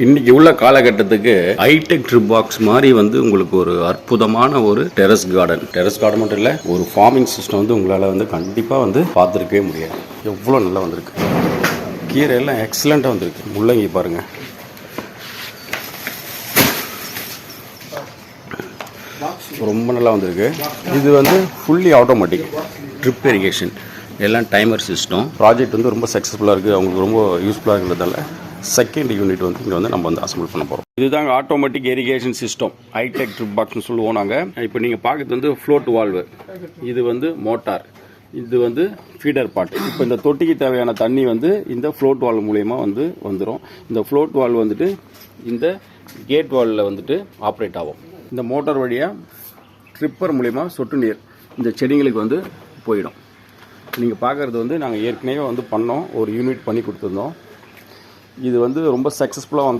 இன்னைக்கு உள்ள காலகட்டத்துக்கு ஹைடெக் ட்ரிப் பாக்ஸ் மாதிரி வந்து உங்களுக்கு ஒரு அற்புதமான ஒரு டெரஸ் கார்டன் மட்டும் இல்லை, ஒரு ஃபார்மிங் சிஸ்டம் வந்து உங்களால் வந்து கண்டிப்பாக வந்து பார்த்துருக்கவே முடியாது. எவ்வளோ நல்லா வந்திருக்கு, கீரை எல்லாம் எக்ஸலண்ட்டாக வந்திருக்கு. முள்ளங்கி பாருங்க, ரொம்ப நல்லா வந்திருக்கு. இது வந்து ஃபுல்லி ஆட்டோமேட்டிக் ட்ரிப் இரிகேஷன், எல்லாம் டைமர் சிஸ்டம். ப்ராஜெக்ட் வந்து ரொம்ப சக்ஸஸ்ஃபுல்லாக இருக்குது, அவங்களுக்கு ரொம்ப யூஸ்ஃபுல்லாக இருக்கிறதால செகண்ட் யூனிட் வந்து இங்கே வந்து நம்ம வந்து அசம்பிள் பண்ண போகிறோம். இதுதாங்க automatic irrigation system, high tech drip பாக்ஸ்னு சொல்லுவோம் நாங்கள். இப்போ நீங்கள் பார்க்குறது வந்து ஃப்ளோட் வால்வு, இது வந்து மோட்டார், இது வந்து ஃபீடர் பாட். இப்போ இந்த தொட்டிக்கு தேவையான தண்ணி வந்து இந்த ஃப்ளோட் வால்வ் மூலயமா வந்து வந்துடும். இந்த ஃப்ளோட் வால்வ் வந்துட்டு இந்த கேட் வால்வில் வந்துட்டு ஆப்ரேட் ஆகும். இந்த மோட்டார் வழியாக ட்ரிப்பர் மூலயமா சொட்டு நீர் இந்த செடிங்களுக்கு வந்து போயிடும். நீங்கள் பார்க்குறது வந்து நாங்கள் ஏற்கனவே வந்து பண்ணோம், ஒரு யூனிட் பண்ணி கொடுத்துருந்தோம். இது வந்து ரொம்ப சக்ஸஸ்ஃபுல்லாக வந்து